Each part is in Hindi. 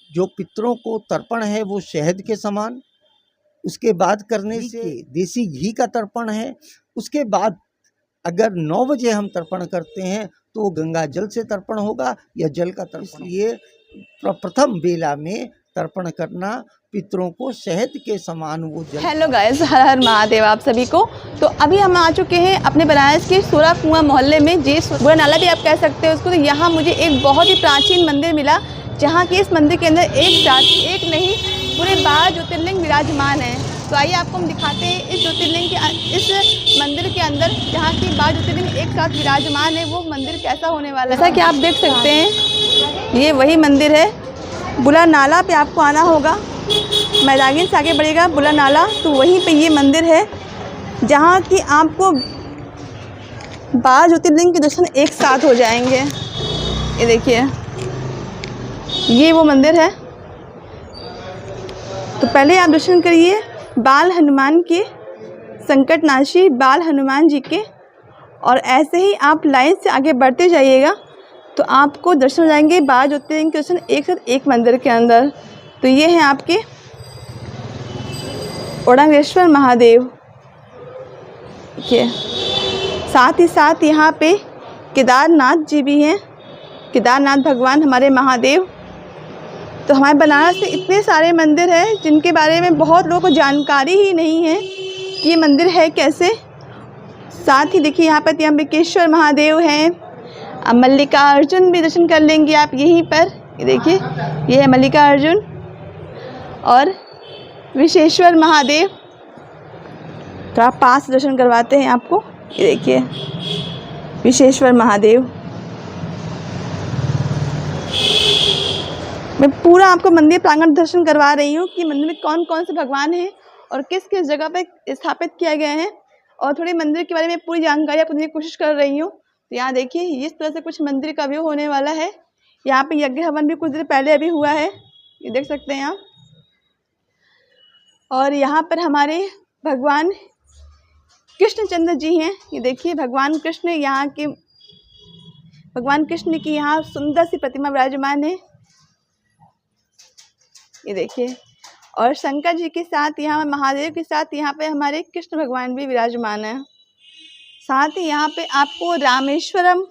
जो पितरों को तर्पण है वो शहद के समान, उसके बाद करने से देसी घी का तर्पण है। उसके बाद अगर 9 बजे हम तर्पण करते हैं तो गंगा जल से तर्पण होगा या जल का तर्पण। इसलिए प्रथम बेला में तर्पण करना पितरों को शहद के समान वो जल। हेलो गाइस, हर हर महादेव आप सभी को। तो अभी हम आ चुके हैं अपने बनारस के सोरा कुआं मोहल्ले में, बुरा नाला भी आप कह सकते हो उसको। तो यहाँ मुझे एक बहुत ही प्राचीन मंदिर मिला, जहाँ की इस मंदिर के अंदर एक साथ एक नहीं पूरे 12 ज्योतिर्लिंग विराजमान हैं। तो आइए आपको हम दिखाते हैं इस ज्योतिर्लिंग के इस मंदिर के अंदर जहाँ की 12 ज्योतिर्लिंग एक साथ विराजमान है, वो मंदिर कैसा होने वाला है। जैसा कि आप देख सकते हैं ये वही मंदिर है। बुरा नाला पे आपको आना होगा, मैदागिन से आगे बढ़ेगा बुरा नाला, तो वहीं पे ये मंदिर है जहाँ की आपको 12 ज्योतिर्लिंग के दर्शन एक साथ हो जाएंगे। ये देखिए, ये वो मंदिर है। तो पहले आप दर्शन करिए बाल हनुमान के, संकटनाशी बाल हनुमान जी के, और ऐसे ही आप लाइन से आगे बढ़ते जाइएगा तो आपको दर्शन हो जाएंगे 12 ज्योतिर्लिंग के दर्शन एक साथ एक मंदिर के अंदर। तो ये हैं आपके औरंगेश्वर महादेव के, साथ ही साथ यहाँ पे केदारनाथ जी भी हैं, केदारनाथ भगवान हमारे महादेव। तो हमारे बनारस में इतने सारे मंदिर हैं जिनके बारे में बहुत लोगों को जानकारी ही नहीं है कि ये मंदिर है कैसे। साथ ही देखिए यहाँ पर त्र्यंबकेश्वर महादेव हैं, मल्लिकार्जुन भी दर्शन कर लेंगे आप यहीं पर। ये देखिए, ये है मल्लिकार्जुन और विश्वेश्वर महादेव। तो आप पास दर्शन करवाते हैं आपको। ये देखिए विश्वेश्वर महादेव। मैं पूरा आपको मंदिर प्रांगण दर्शन करवा रही हूँ कि मंदिर में कौन कौन से भगवान हैं और किस किस जगह पर स्थापित किया गया है, और थोड़ी मंदिर के बारे में पूरी जानकारी आपको देने की कोशिश कर रही हूँ। तो यहाँ देखिए इस तरह से कुछ मंदिर का व्यू होने वाला है। यहाँ पे यज्ञ हवन भी कुछ देर पहले अभी हुआ है, ये देख सकते हैं आप। और यहाँ पर हमारे भगवान कृष्णचंद्र जी हैं। ये देखिए भगवान कृष्ण, यहाँ के भगवान कृष्ण की यहाँ सुंदर सी प्रतिमा विराजमान है। ये देखिए, और शंकर जी के साथ यहाँ महादेव के साथ यहाँ पे हमारे कृष्ण भगवान भी विराजमान है। साथ ही यहाँ पे आपको रामेश्वरम,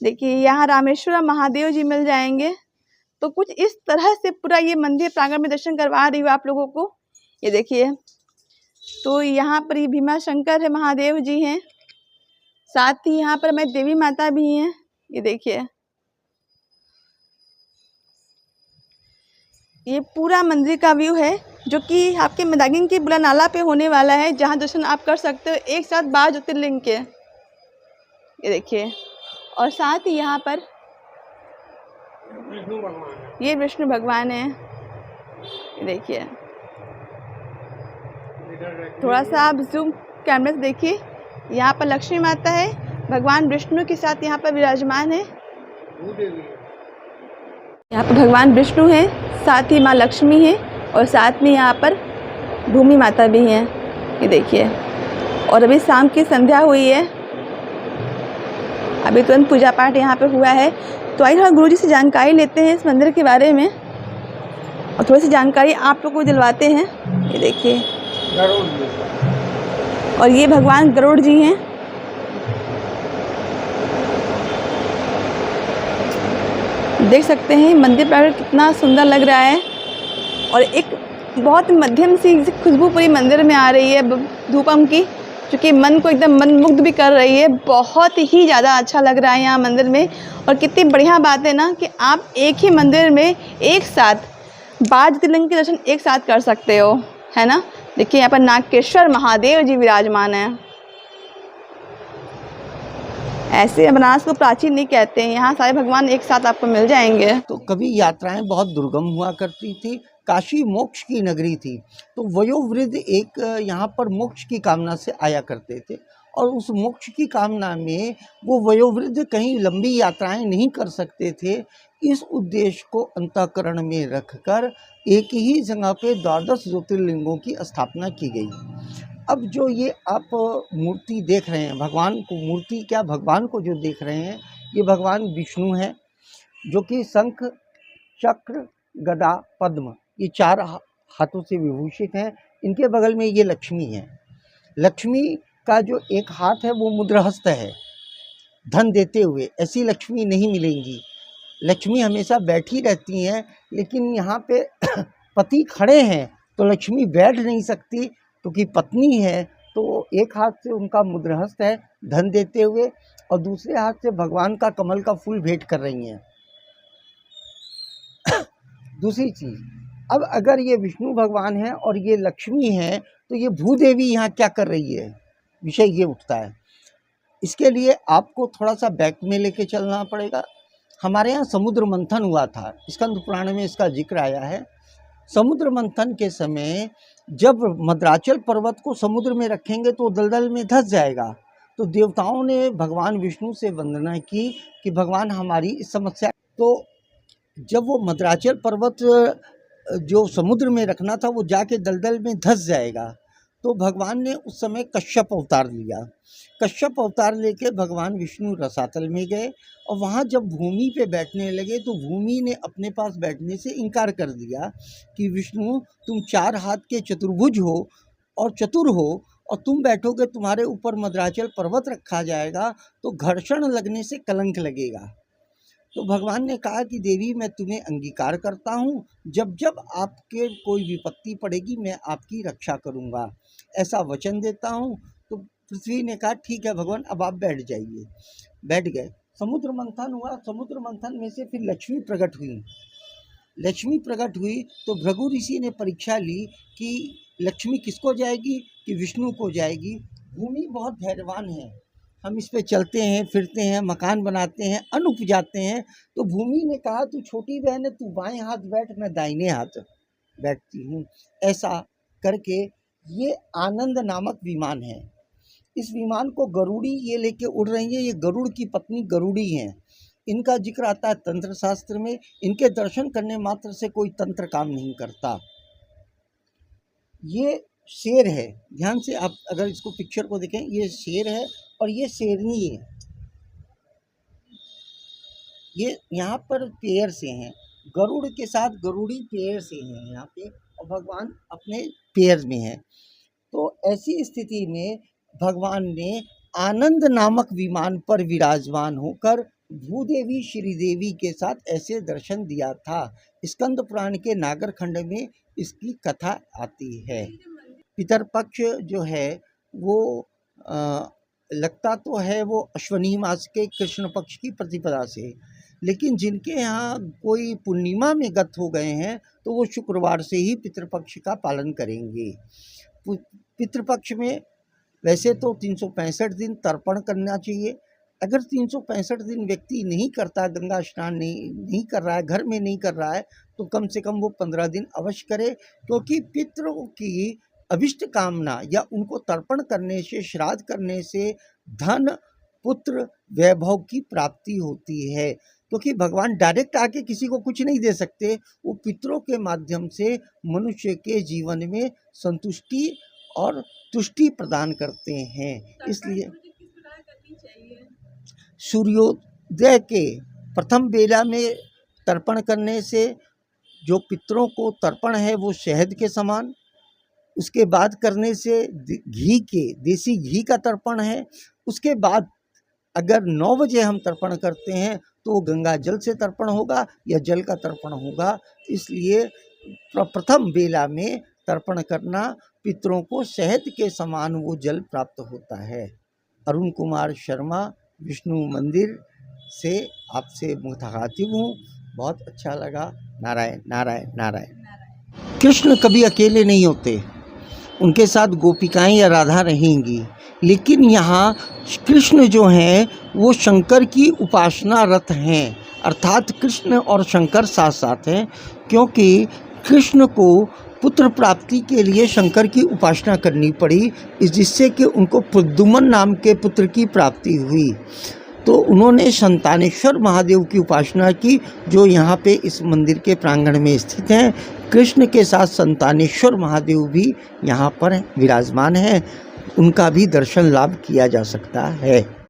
देखिए यहाँ रामेश्वरम महादेव जी मिल जाएंगे। तो कुछ इस तरह से पूरा ये मंदिर प्रांगण में दर्शन करवा रही हूँ आप लोगों को। ये देखिए, तो यहाँ पर ये भीमा शंकर है, महादेव जी हैं। साथ ही यहाँ पर हमारी देवी माता भी हैं। ये देखिए, ये पूरा मंदिर का व्यू है जो कि आपके मैदागिन के बुरा नाला पे होने वाला है, जहाँ दर्शन आप कर सकते हो एक साथ 12 ज्योतिर्लिंग के। ये देखिए, और साथ ही यहाँ पर ये विष्णु भगवान है। ये देखिए, थोड़ा सा आप जूम कैमरे से देखिए, यहाँ पर लक्ष्मी माता है, भगवान विष्णु के साथ यहाँ पर विराजमान है। यहाँ पर भगवान विष्णु हैं, साथ ही माँ लक्ष्मी है, और साथ में यहाँ पर भूमि माता भी हैं। ये देखिए, और अभी शाम की संध्या हुई है, अभी तुरंत पूजा पाठ यहाँ पे हुआ है। तो आइए थोड़ा गुरुजी से जानकारी लेते हैं इस मंदिर के बारे में, और थोड़ी सी जानकारी आप लोग को दिलवाते हैं। ये देखिए, और ये भगवान गरुड़ जी हैं। देख सकते हैं मंदिर प्रांगण कितना सुंदर लग रहा है, और एक बहुत मध्यम सी खुशबू पूरी मंदिर में आ रही है धूपम की, जो कि मन को एकदम मनमुग्ध भी कर रही है। बहुत ही ज़्यादा अच्छा लग रहा है यहाँ मंदिर में। और कितनी बढ़िया बात है ना कि आप एक ही मंदिर में एक साथ 12 ज्योतिर्लिंग के दर्शन एक साथ कर सकते हो, है ना। देखिए यहाँ पर नागेश्वर महादेव जी विराजमान हैं। ऐसे बनारस को प्राचीन नहीं कहते हैं, यहाँ सारे भगवान एक साथ आपको मिल जाएंगे। तो कभी यात्राएं बहुत दुर्गम हुआ करती थी, काशी मोक्ष की नगरी थी, तो वयोवृद्ध एक यहाँ पर मोक्ष की कामना से आया करते थे, और उस मोक्ष की कामना में वो वयोवृद्ध कहीं लंबी यात्राएं नहीं कर सकते थे। इस उद्देश्य को अंतःकरण में रखकर एक ही जगह पे 12 ज्योतिर्लिंगों की स्थापना की गई। अब जो ये आप मूर्ति देख रहे हैं, भगवान को, मूर्ति क्या भगवान को जो देख रहे हैं, ये भगवान विष्णु हैं, जो कि शंख चक्र गदा, पद्म, ये 4 हाथों से विभूषित हैं। इनके बगल में ये लक्ष्मी है। लक्ष्मी का जो एक हाथ है वो मुद्रहस्त है, धन देते हुए। ऐसी लक्ष्मी नहीं मिलेंगी। लक्ष्मी हमेशा बैठी रहती हैं, लेकिन यहाँ पे पति खड़े हैं तो लक्ष्मी बैठ नहीं सकती, क्योंकि पत्नी है। तो एक हाथ से उनका मुद्रहस्त है धन देते हुए, और दूसरे हाथ से भगवान का कमल का फूल भेंट कर रही हैं। दूसरी चीज़, अब अगर ये विष्णु भगवान हैं और ये लक्ष्मी हैं, तो ये भूदेवी यहाँ क्या कर रही है, विषय ये उठता है। इसके लिए आपको थोड़ा सा बैक में लेके चलना पड़ेगा। हमारे यहाँ समुद्र मंथन हुआ था, स्कंद पुराण में इसका जिक्र आया है। समुद्र मंथन के समय जब मद्राचल पर्वत को समुद्र में रखेंगे तो दलदल में धंस जाएगा। तो देवताओं ने भगवान विष्णु से वंदना की कि भगवान हमारी इस समस्या, तो जब वो मद्राचल पर्वत जो समुद्र में रखना था वो जाके दलदल में धंस जाएगा, तो भगवान ने उस समय कश्यप अवतार लिया। कश्यप अवतार लेके भगवान विष्णु रसातल में गए, और वहाँ जब भूमि पे बैठने लगे तो भूमि ने अपने पास बैठने से इनकार कर दिया कि विष्णु तुम 4 हाथ के चतुर्भुज हो और चतुर हो, और तुम बैठोगे, तुम्हारे ऊपर मद्राचल पर्वत रखा जाएगा तो घर्षण लगने से कलंक लगेगा। तो भगवान ने कहा कि देवी मैं तुम्हें अंगीकार करता हूँ, जब जब आपके कोई विपत्ति पड़ेगी मैं आपकी रक्षा करूँगा, ऐसा वचन देता हूँ। तो पृथ्वी ने कहा ठीक है भगवान, अब आप बैठ जाइए। बैठ गए। समुद्र मंथन हुआ। समुद्र मंथन में से फिर लक्ष्मी प्रकट हुई। लक्ष्मी प्रकट हुई तो भृगु ऋषि ने परीक्षा ली कि लक्ष्मी किसको जाएगी, कि विष्णु को जाएगी। भूमि बहुत धैर्यवान है, हम इस पे चलते हैं, फिरते हैं, मकान बनाते हैं, अन्न उपजाते हैं। तो भूमि ने कहा तू छोटी बहन है, तू बाएं हाथ बैठ, मैं दाहिने हाथ बैठती हूँ। ऐसा करके ये आनंद नामक विमान है। इस विमान को गरुड़ी ये लेके उड़ रही है। ये गरुड़ की पत्नी गरुड़ी हैं। इनका जिक्र आता है तंत्र शास्त्र में। इनके दर्शन करने मात्र से कोई तंत्र काम नहीं करता। ये शेर है, ध्यान से आप अगर इसको पिक्चर को देखें, ये शेर है और ये शेरनी है। ये यहाँ पर पैर से हैं, गरुड़ के साथ गरुड़ी पैर से हैं यहाँ पे, और भगवान अपने पैर में हैं। तो ऐसी स्थिति में भगवान ने आनंद नामक विमान पर विराजमान होकर भूदेवी श्रीदेवी के साथ ऐसे दर्शन दिया था। स्कंद पुराण के नागर खंड में इसकी कथा आती है। पितरपक्ष जो है वो लगता तो है वो अश्वनी मास के कृष्ण पक्ष की प्रतिपदा से, लेकिन जिनके यहाँ कोई पूर्णिमा में गत हो गए हैं तो वो शुक्रवार से ही पितृपक्ष का पालन करेंगे। पितृपक्ष में वैसे तो 365 दिन तर्पण करना चाहिए। अगर 365 दिन व्यक्ति नहीं करता, गंगा स्नान नहीं कर रहा है, घर में नहीं कर रहा है, तो कम से कम वो 15 दिन अवश्य करे, क्योंकि पितरों की अभिष्ट कामना या उनको तर्पण करने से, श्राद्ध करने से धन, पुत्र, वैभव की प्राप्ति होती है। क्योंकि भगवान डायरेक्ट आके किसी को कुछ नहीं दे सकते, वो पितरों के माध्यम से मनुष्य के जीवन में संतुष्टि और तुष्टि प्रदान करते हैं। इसलिए सूर्योदय के प्रथम बेला में तर्पण करने से जो पितरों को तर्पण है वो शहद के समान, उसके बाद करने से घी के, देसी घी का तर्पण है। उसके बाद अगर 9 बजे हम तर्पण करते हैं तो गंगा जल से तर्पण होगा या जल का तर्पण होगा। इसलिए प्रथम बेला में तर्पण करना, पितरों को शहद के समान वो जल प्राप्त होता है। अरुण कुमार शर्मा, विष्णु मंदिर से आपसे मुखातिब हूँ। बहुत अच्छा लगा। नारायण नारायण नारायण। कृष्ण कभी अकेले नहीं होते, उनके साथ गोपिकाएं या राधा रहेंगी, लेकिन यहाँ कृष्ण जो हैं वो शंकर की उपासना रत हैं, अर्थात कृष्ण और शंकर साथ साथ हैं, क्योंकि कृष्ण को पुत्र प्राप्ति के लिए शंकर की उपासना करनी पड़ी, जिससे कि उनको प्रद्युम्न नाम के पुत्र की प्राप्ति हुई। तो उन्होंने संतानेश्वर महादेव की उपासना की, जो यहाँ पे इस मंदिर के प्रांगण में स्थित हैं। कृष्ण के साथ संतानेश्वर महादेव भी यहाँ पर विराजमान हैं, उनका भी दर्शन लाभ किया जा सकता है।